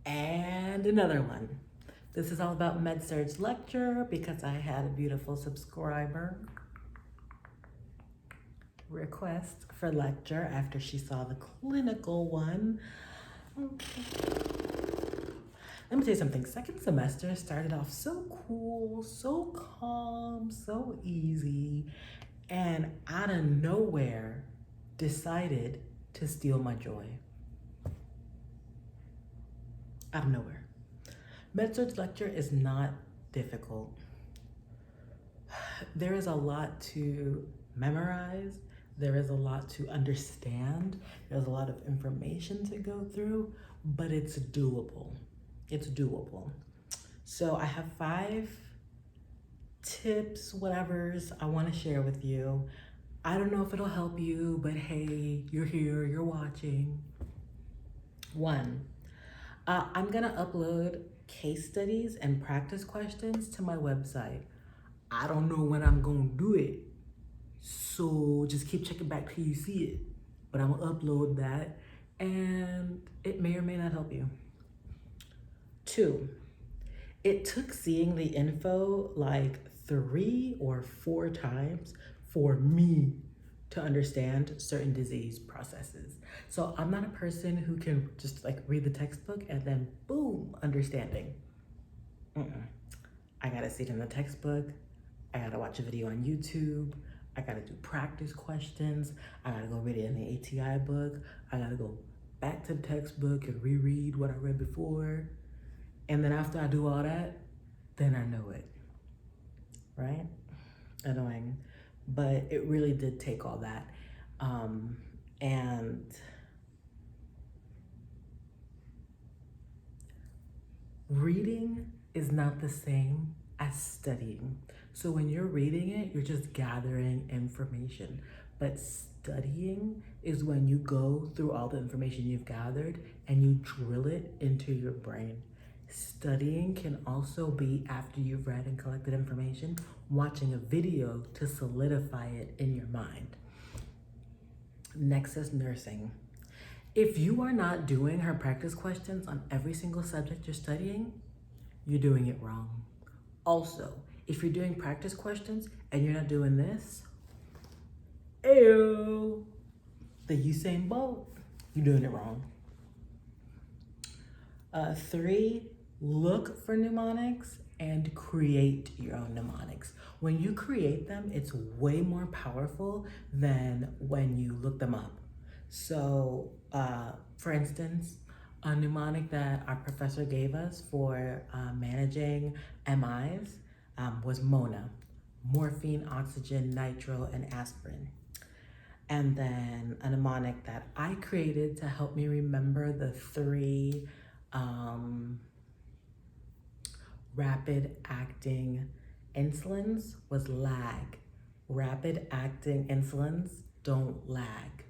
And another one. This is all about MedSurg lecture because I had a beautiful subscriber request for lecture after she saw the clinical one. Let me tell you something. Second semester started off so cool, so calm, so easy, and out of nowhere decided to steal my joy. Out of nowhere. MedSurg lecture is not difficult. There is a lot to memorize. There is a lot to understand. There's a lot of information to go through, but it's doable. It's doable. So I have 5 tips, whatevers I want to share with you. I don't know if it'll help you, but hey, you're here, you're watching. 1, I'm gonna upload case studies and practice questions to my website. I don't know when I'm gonna do it, so just keep checking back till you see it. But I'm gonna upload that, and it may or may not help you. 2, it took seeing the info like 3 or 4 times for me to understand certain disease processes. So I'm not a person who can just like read the textbook and then boom, understanding. I gotta see it in the textbook. I gotta watch a video on YouTube. I gotta do practice questions. I gotta go read it in the ATI book. I gotta go back to the textbook and reread what I read before. And then after I do all that, then I know it, right? Annoying, but it really did take all that. And reading is not the same as studying. So when you're reading it, you're just gathering information. But studying is when you go through all the information you've gathered and you drill it into your brain. Studying can also be after you've read and collected information, watching a video to solidify it in your mind. Next is nursing. If you are not doing her practice questions on every single subject you're studying, you're doing it wrong. Also, if you're doing practice questions and you're not doing this, ew, the Usain Bolt, you're doing it wrong. 3, look for mnemonics and create your own mnemonics. When you create them, it's way more powerful than when you look them up. So, for instance, a mnemonic that our professor gave us for managing MIs was MONA, morphine, oxygen, nitro, and aspirin. And then a mnemonic that I created to help me remember the 3 rapid acting insulins was lag. Rapid acting insulins don't lag.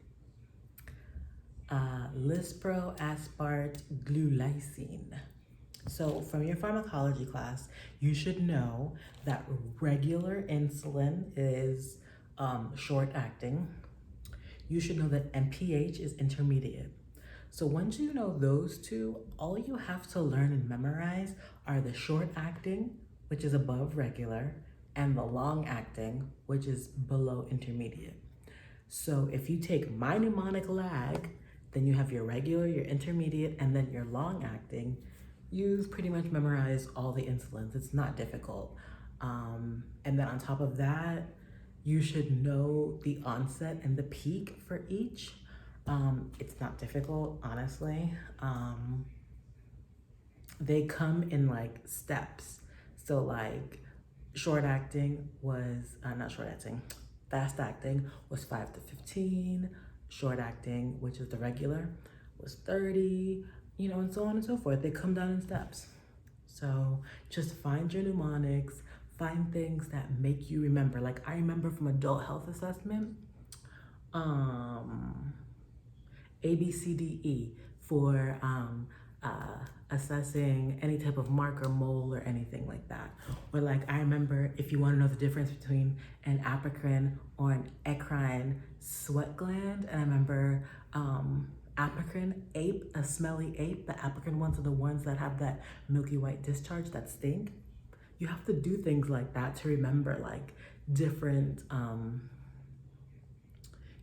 Lispro, aspart, glulisine. So from your pharmacology class, you should know that regular insulin is short acting. You should know that MPH is intermediate. So once you know those 2, all you have to learn and memorize are the short acting, which is above regular, and the long acting, which is below intermediate. So if you take my mnemonic lag, then you have your regular, your intermediate, and then your long acting, you've pretty much memorized all the insulins. It's not difficult. And then on top of that, you should know the onset and the peak for each. It's not difficult, honestly. They come in like steps. So like short acting was, not short acting, fast acting was 5 to 15. Short acting, which is the regular, was 30, and so on and so forth. They come down in steps. So just find your mnemonics, find things that make you remember. Like I remember from adult health assessment, ABCDE for assessing any type of marker, mole, or anything like that. Or like I remember if you want to know the difference between an apocrine or an eccrine sweat gland, and I remember apocrine ape, a smelly ape. The apocrine ones are the ones that have that milky white discharge that stink. You have to do things like that to remember like different,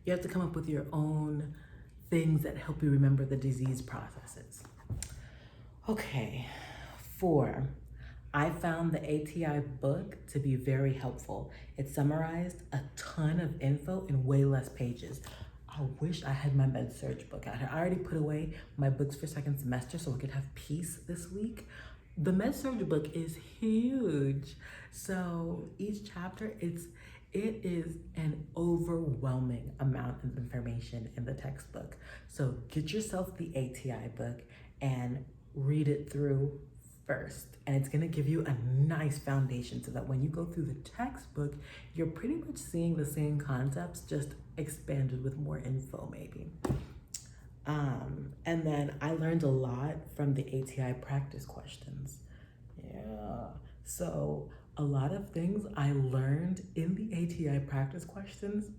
you have to come up with your own things that help you remember the disease processes. Okay, 4, I found the ATI book to be very helpful. It summarized a ton of info in way less pages. I wish I had my Med-Surg book out here. I already put away my books for second semester so I could have peace this week. The Med-Surg book is huge. So each chapter, it is an overwhelming amount of information in the textbook. So get yourself the ATI book and read it through first. And it's gonna give you a nice foundation so that when you go through the textbook, you're pretty much seeing the same concepts, just expanded with more info maybe. And then I learned a lot from the ATI practice questions. Yeah, so a lot of things I learned in the ATI practice questions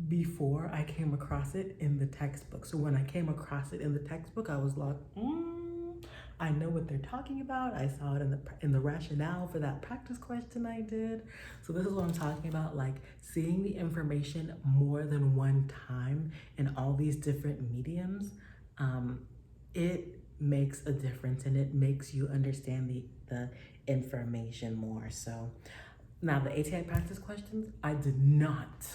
before I came across it in the textbook. So when I came across it in the textbook, I was like, I know what they're talking about. I saw it in the rationale for that practice question I did. So this is what I'm talking about, like seeing the information more than one time in all these different mediums. It makes a difference and it makes you understand the information more. So now the ATI practice questions, I did not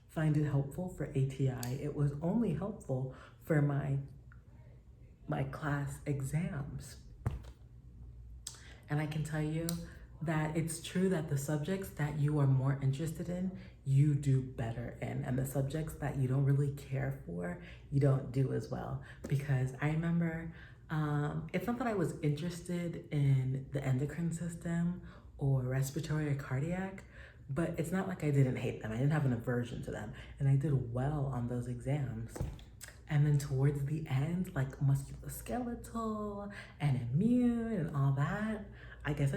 find it helpful for ATI. It was only helpful for my class exams. And I can tell you that it's true that the subjects that you are more interested in, you do better in, and the subjects that you don't really care for, you don't do as well. Because I remember, it's not that I was interested in the endocrine system or respiratory or cardiac, but it's not like I didn't hate them. I didn't have an aversion to them, and I did well on those exams. And then towards the end, like musculoskeletal and immune and all that, I guess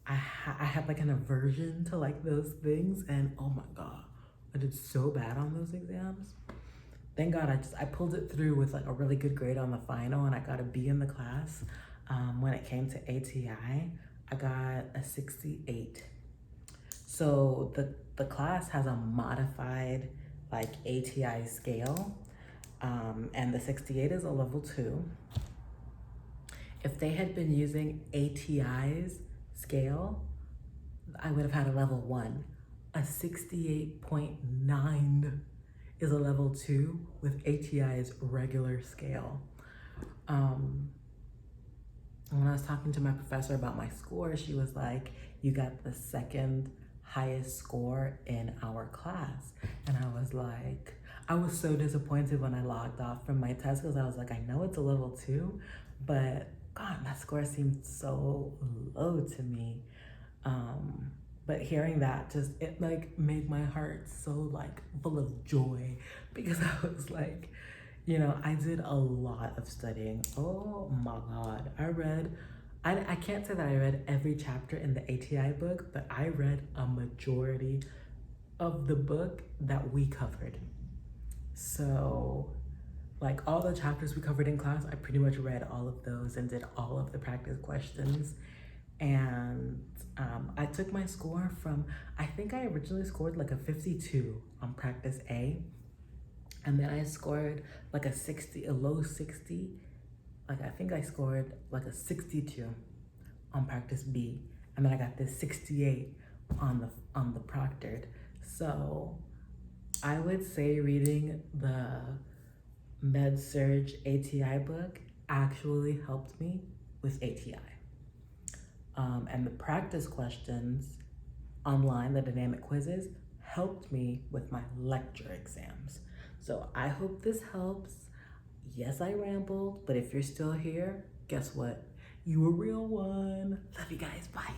I had like an aversion to like those things, and oh my God, I did so bad on those exams. Thank God I pulled it through with like a really good grade on the final, and I got a B in the class. When it came to ATI, I got a 68. So the class has a modified like ATI scale. And the 68 is a level 2. If they had been using ATI's scale, I would have had a level 1. A 68.9 is a level 2 with ATI's regular scale. When I was talking to my professor about my score, she was like, you got the second highest score in our class. And I was like, I was so disappointed when I logged off from my test because I was like, I know it's a level 2, but God, that score seemed so low to me. But hearing that it like made my heart so like full of joy because I was like, you know, I did a lot of studying. Oh my God. I can't say that I read every chapter in the ATI book, but I read a majority of the book that we covered. So like all the chapters we covered in class, I pretty much read all of those and did all of the practice questions. And I took my score from, I think I originally scored like a 52 on practice A. And then I scored like a 60, a low 60. Like I think I scored like a 62 on practice B. And then I got this 68 on the proctored. So I would say reading the Med-Surg ATI book actually helped me with ATI. And the practice questions online, the dynamic quizzes, helped me with my lecture exams. So I hope this helps. Yes, I rambled, but if you're still here, guess what? You a real one. Love you guys, bye.